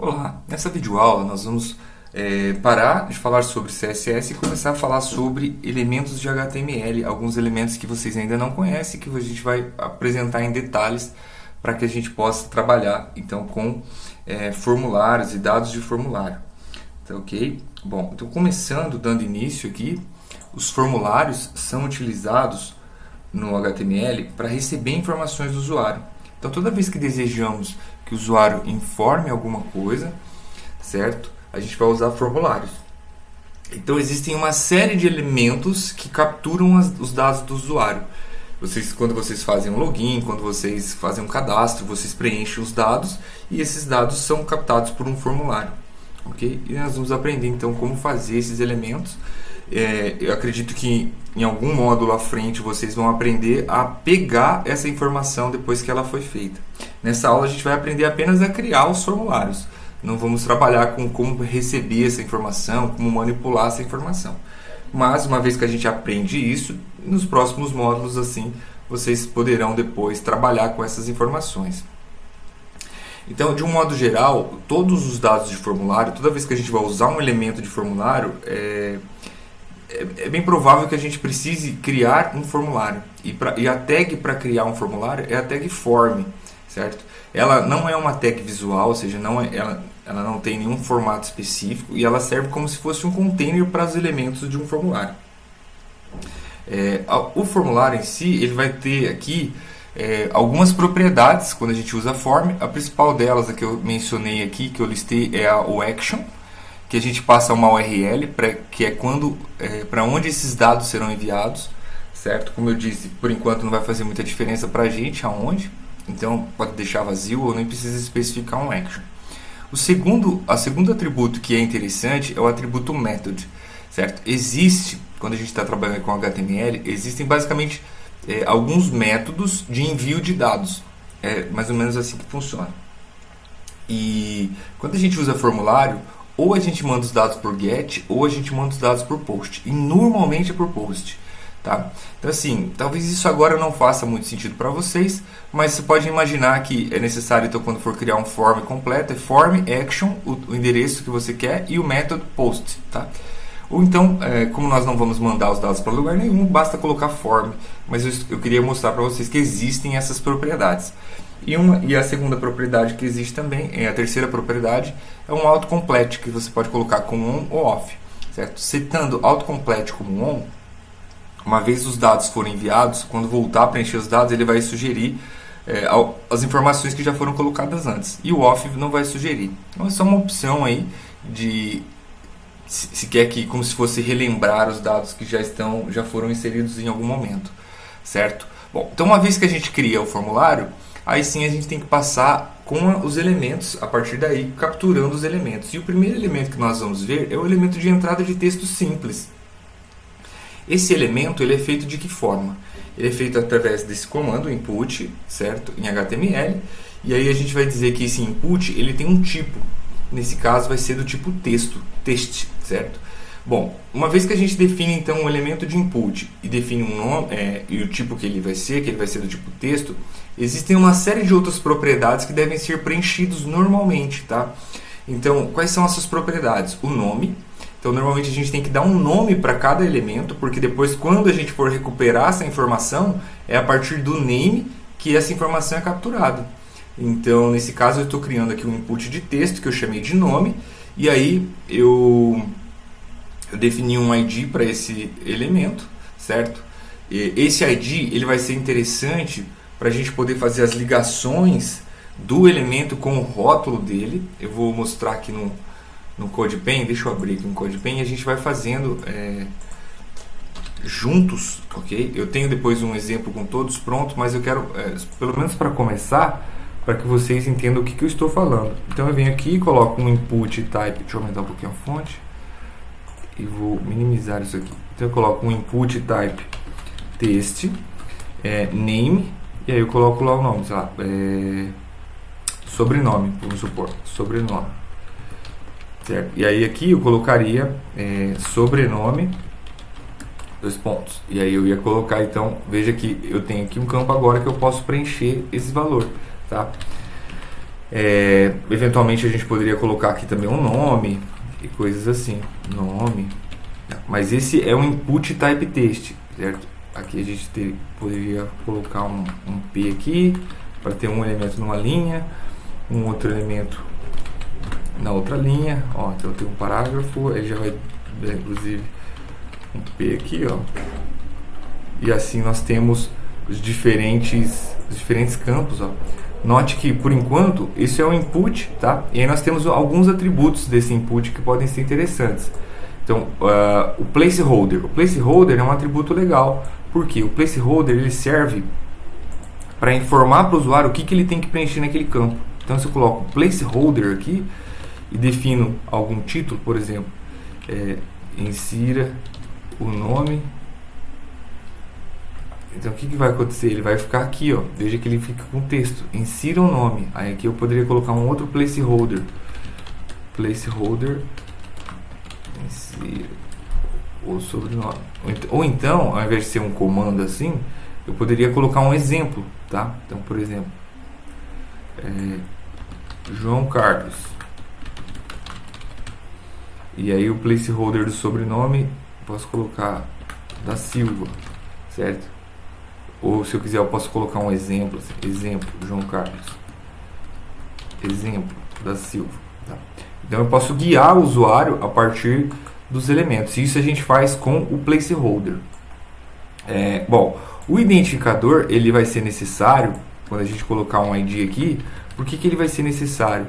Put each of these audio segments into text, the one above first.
Olá, nessa videoaula nós vamos parar de falar sobre CSS e começar a falar sobre elementos de HTML, alguns elementos que vocês ainda não conhecem, que a gente vai apresentar em detalhes para que a gente possa trabalhar então com formulários e dados de formulário. Tá, ok? Bom, então começando, dando início aqui, os formulários são utilizados no HTML para receber informações do usuário. Então toda vez que desejamos que o usuário informe alguma coisa, certo? A gente vai usar formulários. Então existem uma série de elementos que capturam os dados do usuário. Quando vocês fazem um login, quando vocês fazem um cadastro, vocês preenchem os dados e esses dados são captados por um formulário. Ok? E nós vamos aprender então como fazer esses elementos. Eu acredito que em algum módulo à frente vocês vão aprender a pegar essa informação depois que ela foi feita. Nessa aula a gente vai aprender apenas a criar os formulários. Não vamos trabalhar com como receber essa informação, como manipular essa informação. Mas uma vez que a gente aprende isso, nos próximos módulos assim, vocês poderão depois trabalhar com essas informações. Então, de um modo geral, todos os dados de formulário, toda vez que a gente vai usar um elemento de formulário, é bem provável que a gente precise criar um formulário. E a tag para criar um formulário é a tag form, certo? Ela não é uma tag visual, ou seja, ela não tem nenhum formato específico e ela serve como se fosse um container para os elementos de um formulário. O formulário em si, ele vai ter aqui algumas propriedades quando a gente usa form. A principal delas, a que eu mencionei aqui, que eu listei, é o action, que a gente passa uma URL, que é para onde esses dados serão enviados, certo? Como eu disse, por enquanto não vai fazer muita diferença para a gente aonde, então pode deixar vazio ou nem precisa especificar um action. O segundo atributo que é interessante é o atributo method, certo? Quando a gente está trabalhando com HTML, existem basicamente alguns métodos de envio de dados, é mais ou menos assim que funciona. E quando a gente usa formulário, ou a gente manda os dados por get, ou a gente manda os dados por post. E normalmente é por post. Tá? Então assim, talvez isso agora não faça muito sentido para vocês, mas você pode imaginar que é necessário, então, quando for criar um form completo, é form, action, o endereço que você quer, e o método post. Tá? Ou então, como nós não vamos mandar os dados para lugar nenhum, basta colocar form. Mas eu queria mostrar para vocês que existem essas propriedades. E a segunda propriedade que existe também, a terceira propriedade, é um autocomplete, que você pode colocar como on ou off. Certo? Setando autocomplete como on, uma vez os dados forem enviados, quando voltar a preencher os dados, ele vai sugerir as informações que já foram colocadas antes. E o off não vai sugerir. Então é só uma opção aí de se quer que, como se fosse relembrar os dados que já foram inseridos em algum momento. Certo? Bom, então uma vez que a gente cria o formulário, aí sim a gente tem que passar com os elementos, a partir daí capturando os elementos. E o primeiro elemento que nós vamos ver é o elemento de entrada de texto simples. Esse elemento ele é feito de que forma? Ele é feito através desse comando, input, certo? Em HTML. E aí a gente vai dizer que esse input ele tem um tipo. Nesse caso vai ser do tipo texto, text, certo? Bom, uma vez que a gente define então um elemento de input e define um nome e o tipo que ele vai ser do tipo texto, existem uma série de outras propriedades que devem ser preenchidos normalmente, tá? Então, quais são essas propriedades? O nome. Então, normalmente a gente tem que dar um nome para cada elemento, porque depois, quando a gente for recuperar essa informação, é a partir do name que essa informação é capturada. Então, nesse caso, eu estou criando aqui um input de texto que eu chamei de nome, e aí eu defini um ID para esse elemento, certo? E esse ID ele vai ser interessante para a gente poder fazer as ligações do elemento com o rótulo dele. Eu vou mostrar aqui no CodePen, deixa eu abrir aqui no CodePen e a gente vai fazendo juntos, ok? Eu tenho depois um exemplo com todos prontos, mas eu quero, pelo menos para começar, para que vocês entendam o que eu estou falando. Então eu venho aqui e coloco um input type, deixa eu aumentar um pouquinho a fonte e vou minimizar isso aqui. Então eu coloco um input type text, name, e aí eu coloco lá o nome, sei lá, sobrenome, vamos supor, sobrenome. Certo? E aí aqui eu colocaria sobrenome, dois pontos. E aí eu ia colocar, então, veja que eu tenho aqui um campo agora que eu posso preencher esse valor. Tá? Eventualmente a gente poderia colocar aqui também um nome e coisas assim, nome. Mas esse é um input type text, certo? Aqui a gente poderia colocar um P aqui para ter um elemento numa linha, um outro elemento na outra linha. Ó, então tem um parágrafo, ele já vai dar inclusive um P aqui, ó. E assim nós temos os diferentes campos, ó. Note que, por enquanto, isso é um input, tá? E aí nós temos alguns atributos desse input que podem ser interessantes. Então, o placeholder. O placeholder é um atributo legal. Por quê? O placeholder ele serve para informar para o usuário o que ele tem que preencher naquele campo. Então, se eu coloco placeholder aqui e defino algum título, por exemplo, insira o nome. Então, o que vai acontecer? Ele vai ficar aqui, ó. Veja que ele fica com texto. Insira o nome. Aí aqui eu poderia colocar um outro placeholder. Placeholder. Insira o sobrenome. Ou então, ao invés de ser um comando assim, eu poderia colocar um exemplo, tá? Então, por exemplo, João Carlos. E aí o placeholder do sobrenome, posso colocar da Silva, certo? Ou se eu quiser eu posso colocar um exemplo, assim, exemplo, João Carlos, exemplo da Silva, tá? Então eu posso guiar o usuário a partir dos elementos. Isso a gente faz com o placeholder. Bom, o identificador ele vai ser necessário quando a gente colocar um ID aqui. Por que ele vai ser necessário?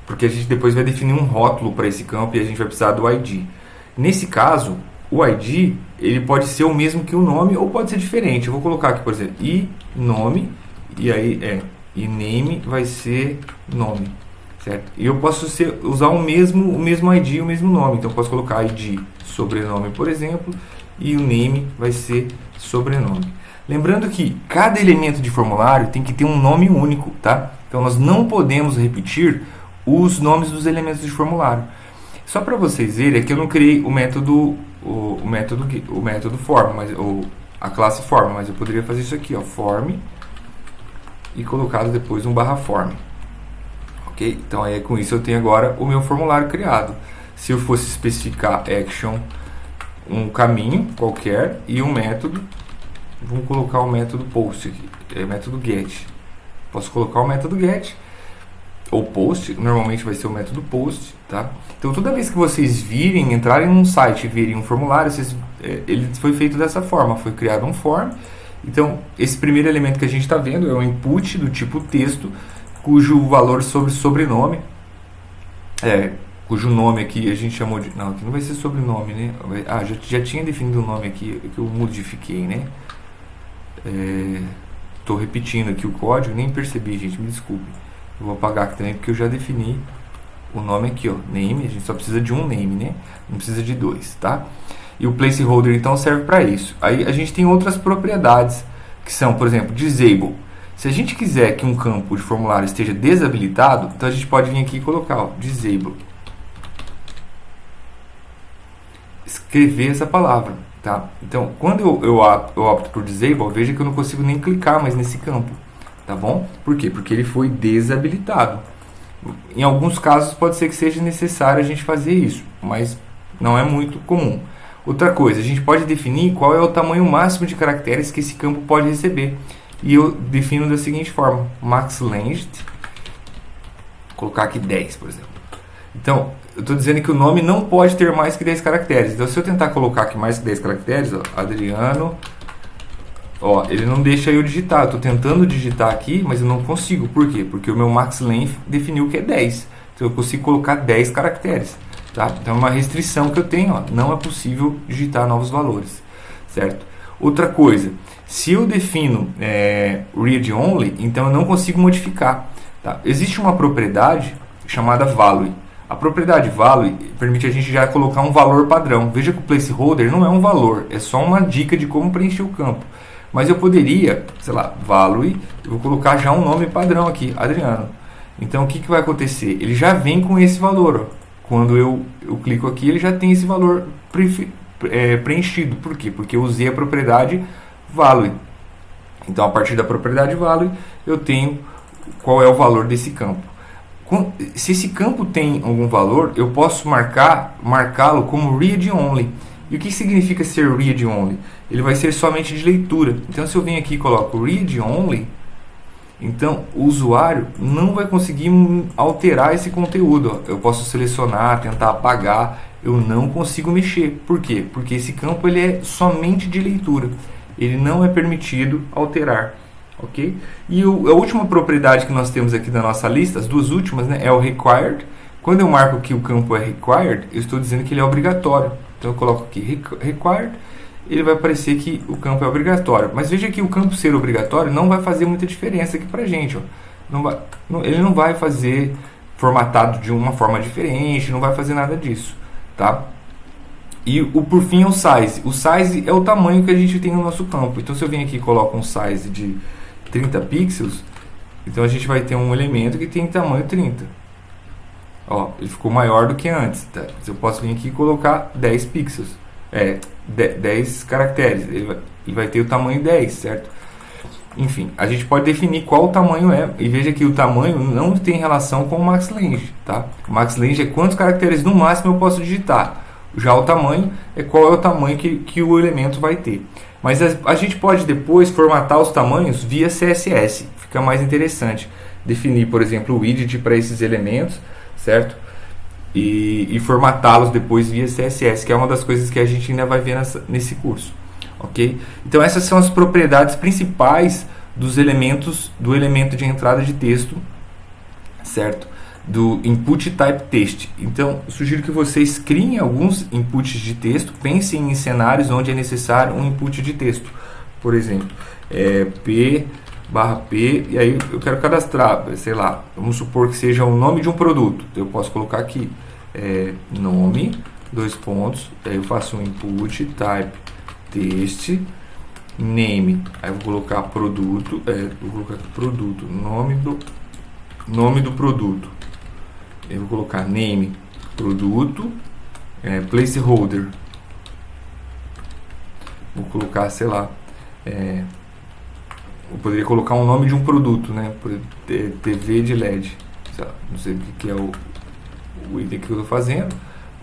Porque a gente depois vai definir um rótulo para esse campo e a gente vai precisar do ID. Nesse caso, o ID ele pode ser o mesmo que o nome ou pode ser diferente. Eu vou colocar aqui, por exemplo, nome, e aí e name vai ser nome, certo? E eu posso usar o mesmo ID e o mesmo nome. Então eu posso colocar ID sobrenome, por exemplo, e o name vai ser sobrenome. Lembrando que cada elemento de formulário tem que ter um nome único, tá? Então nós não podemos repetir os nomes dos elementos de formulário. Só para vocês verem, aqui eu não criei o método form, a classe form, mas eu poderia fazer isso aqui, ó, form, e colocar depois um /form. Ok? Então aí com isso eu tenho agora o meu formulário criado. Se eu fosse especificar action, um caminho qualquer e um método, vamos colocar o método post aqui, método get. Posso colocar o método get ou post, normalmente vai ser o método post, tá? Então toda vez que vocês entrarem num site e virem um formulário, ele foi feito dessa forma, foi criado um form. Então esse primeiro elemento que a gente está vendo é o input do tipo texto, cujo valor sobre sobrenome, cujo nome aqui a gente chamou de, não, aqui não vai ser sobrenome, né? Já tinha definido o nome aqui, que eu modifiquei, né? Estou repetindo aqui o código, nem percebi, gente, me desculpe. Eu vou apagar aqui também porque eu já defini o nome aqui, ó, name. A gente só precisa de um name, né? Não precisa de dois, tá? E o placeholder então serve para isso. Aí a gente tem outras propriedades que são, por exemplo, disable. Se a gente quiser que um campo de formulário esteja desabilitado, então a gente pode vir aqui e colocar, ó, disable. Escrever essa palavra, tá? Então, quando eu opto por disable, veja que eu não consigo nem clicar mais nesse campo. Tá bom? Por quê? Porque ele foi desabilitado. Em alguns casos pode ser que seja necessário a gente fazer isso, mas não é muito comum. Outra coisa, a gente pode definir qual é o tamanho máximo de caracteres que esse campo pode receber. E eu defino da seguinte forma, max length, vou colocar aqui 10, por exemplo. Então, eu estou dizendo que o nome não pode ter mais que 10 caracteres. Então, se eu tentar colocar aqui mais que 10 caracteres, ó, Adriano... Ó, ele não deixa eu digitar. Eu estou tentando digitar aqui, mas eu não consigo. Por quê? Porque o meu max length definiu que é 10. Então eu consigo colocar 10 caracteres. Tá? Então é uma restrição que eu tenho. Ó. Não é possível digitar novos valores. Certo? Outra coisa. Se eu defino read only, então eu não consigo modificar. Tá? Existe uma propriedade chamada value. A propriedade value permite a gente já colocar um valor padrão. Veja que o placeholder não é um valor. É só uma dica de como preencher o campo. Mas eu poderia, sei lá, value, eu vou colocar já um nome padrão aqui, Adriano. Então o que vai acontecer? Ele já vem com esse valor. Ó. Quando eu clico aqui, ele já tem esse valor preenchido. Por quê? Porque eu usei a propriedade value. Então a partir da propriedade value, eu tenho qual é o valor desse campo. Se esse campo tem algum valor, eu posso marcá-lo como read only. E o que significa ser read only? Ele vai ser somente de leitura. Então, se eu venho aqui e coloco read only, então o usuário não vai conseguir alterar esse conteúdo. Eu posso selecionar, tentar apagar, eu não consigo mexer. Por quê? Porque esse campo ele é somente de leitura. Ele não é permitido alterar. Ok? E a última propriedade que nós temos aqui da nossa lista, as duas últimas, né, é o required. Quando eu marco que o campo é required, eu estou dizendo que ele é obrigatório. Então eu coloco aqui required, ele vai aparecer que o campo é obrigatório. Mas veja que o campo ser obrigatório não vai fazer muita diferença aqui pra gente. Ó. Ele não vai fazer formatado de uma forma diferente, não vai fazer nada disso. Tá? E por fim é o size. O size é o tamanho que a gente tem no nosso campo. Então se eu venho aqui e coloco um size de 30 pixels, então a gente vai ter um elemento que tem tamanho 30. Ó, ele ficou maior do que antes. Tá? Eu posso vir aqui e colocar 10 pixels. 10 caracteres. Ele vai ter o tamanho 10, certo? Enfim, a gente pode definir qual o tamanho é. E veja que o tamanho não tem relação com o max range. Tá? O max range é quantos caracteres no máximo eu posso digitar. Já o tamanho é qual é o tamanho que o elemento vai ter. Mas a gente pode depois formatar os tamanhos via CSS. Fica mais interessante. Definir, por exemplo, o widget para esses elementos, certo? E formatá-los depois via CSS, que é uma das coisas que a gente ainda vai ver nesse curso. Ok? Então essas são as propriedades principais do elemento de entrada de texto, certo? Do input type text. Então, sugiro que vocês criem alguns inputs de texto, pensem em cenários onde é necessário um input de texto. Por exemplo, P/P, e aí eu quero cadastrar, sei lá, vamos supor que seja o nome de um produto. Eu posso colocar aqui, nome, dois pontos, aí eu faço um input type text, name, aí eu vou colocar produto, vou colocar produto, nome do produto. Eu vou colocar name, produto, placeholder. Vou colocar, sei lá, eu poderia colocar um nome de um produto, né? TV de LED. Não sei o que é o item que eu estou fazendo,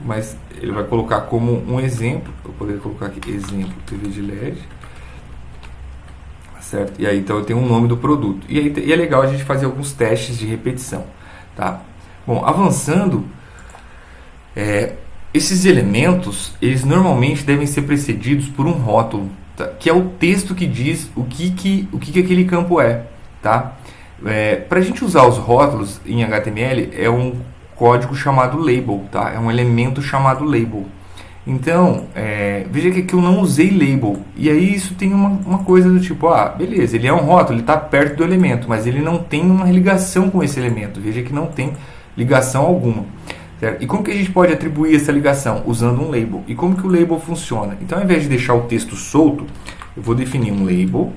mas ele vai colocar como um exemplo. Eu poderia colocar aqui exemplo TV de LED. Certo? E aí então eu tenho um nome do produto. E é legal a gente fazer alguns testes de repetição. Tá? Bom, avançando, esses elementos, eles normalmente devem ser precedidos por um rótulo, tá? Que é o texto que diz o que aquele campo é. Tá? Para a gente usar os rótulos em HTML, é um código chamado label, tá? É um elemento chamado label. Então, veja que aqui eu não usei label. E aí isso tem uma coisa do tipo, beleza, ele é um rótulo, ele está perto do elemento, mas ele não tem uma ligação com esse elemento. Veja que não tem ligação alguma. Certo? E como que a gente pode atribuir essa ligação? Usando um label. E como que o label funciona? Então, ao invés de deixar o texto solto, eu vou definir um label,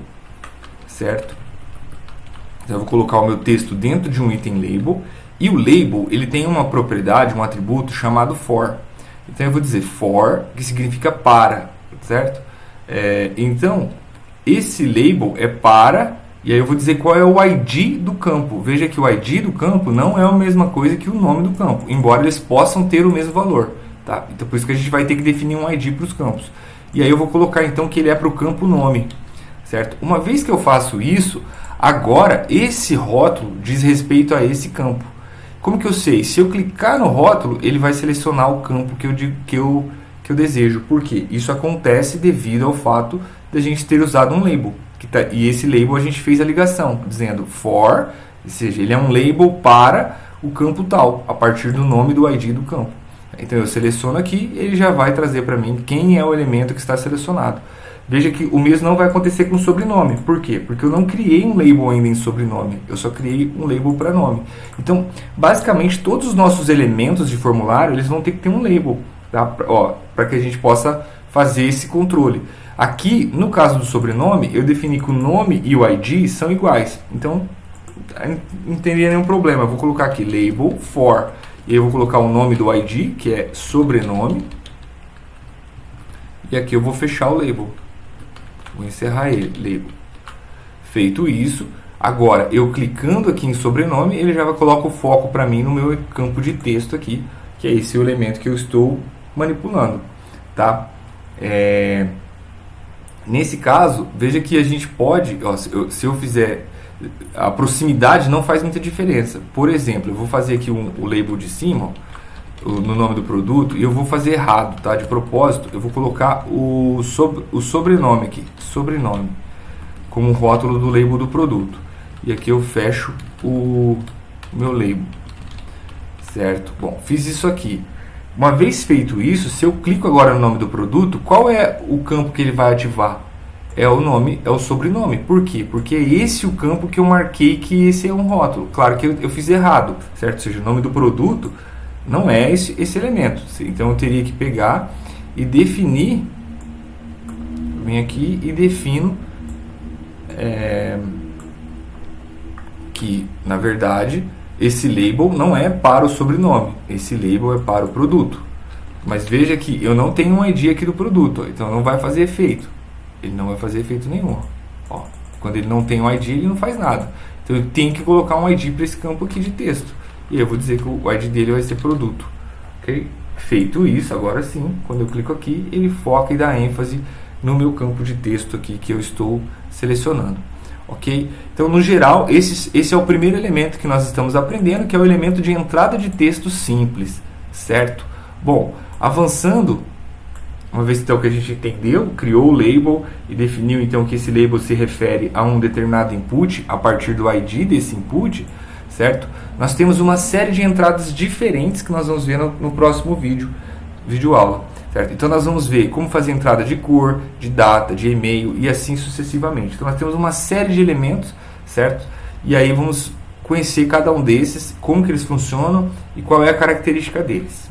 certo? Então, eu vou colocar o meu texto dentro de um item label. E o label, ele tem uma propriedade, um atributo chamado for. Então, eu vou dizer for, que significa para, certo? Então, esse label é para... E aí eu vou dizer qual é o ID do campo. Veja que o ID do campo não é a mesma coisa que o nome do campo, embora eles possam ter o mesmo valor. Tá? Então por isso que a gente vai ter que definir um ID para os campos. E aí eu vou colocar então que ele é para o campo nome. Certo? Uma vez que eu faço isso, agora esse rótulo diz respeito a esse campo. Como que eu sei? Se eu clicar no rótulo, ele vai selecionar o campo que eu desejo. Por quê? Isso acontece devido ao fato de a gente ter usado um label. E esse label a gente fez a ligação, dizendo for, ou seja, ele é um label para o campo tal, a partir do nome do ID do campo. Então eu seleciono aqui, ele já vai trazer para mim quem é o elemento que está selecionado. Veja que o mesmo não vai acontecer com o sobrenome. Por quê? Porque eu não criei um label ainda em sobrenome, eu só criei um label para nome. Então, basicamente, todos os nossos elementos de formulário, eles vão ter que ter um label, tá? Para que a gente possa fazer esse controle. Aqui, no caso do sobrenome, eu defini que o nome e o ID são iguais. Então, não teria nenhum problema. Eu vou colocar aqui label for. E eu vou colocar o nome do ID, que é sobrenome. E aqui eu vou fechar o label. Vou encerrar ele, label. Feito isso, Agora, eu clicando aqui em sobrenome, ele já coloca o foco para mim no meu campo de texto aqui, que é esse o elemento que eu estou manipulando, tá? Nesse caso, veja que a gente pode, ó, se eu fizer, a proximidade não faz muita diferença. Por exemplo, eu vou fazer aqui o label de cima, ó, no nome do produto, e eu vou fazer errado, tá? De propósito, eu vou colocar o sobrenome aqui, sobrenome, como rótulo do label do produto. E aqui eu fecho o meu label, certo? Bom, fiz isso aqui. Uma vez feito isso, se eu clico agora no nome do produto, qual é o campo que ele vai ativar? É o nome, é o sobrenome. Por quê? Porque é esse o campo que eu marquei que esse é um rótulo. Claro que eu fiz errado, certo? Ou seja, o nome do produto não é esse elemento. Então eu teria que pegar e definir, venho aqui e defino que, na verdade, esse label não é para o sobrenome, esse label é para o produto. Mas veja que eu não tenho um ID aqui do produto, então não vai fazer efeito. Ele não vai fazer efeito nenhum. Ó, quando ele não tem um ID, ele não faz nada. Então eu tenho que colocar um ID para esse campo aqui de texto. E eu vou dizer que o ID dele vai ser produto. Ok? Feito isso, agora sim, quando eu clico aqui, ele foca e dá ênfase no meu campo de texto aqui que eu estou selecionando. Ok? Então, no geral, esse é o primeiro elemento que nós estamos aprendendo, que é o elemento de entrada de texto simples, certo? Bom, avançando, uma vez então que a gente entendeu, criou o label e definiu então que esse label se refere a um determinado input a partir do ID desse input, certo? Nós temos uma série de entradas diferentes que nós vamos ver no próximo vídeo aula. Certo? Então nós vamos ver como fazer entrada de cor, de data, de e-mail e assim sucessivamente. Então nós temos uma série de elementos, certo? E aí vamos conhecer cada um desses, como que eles funcionam e qual é a característica deles.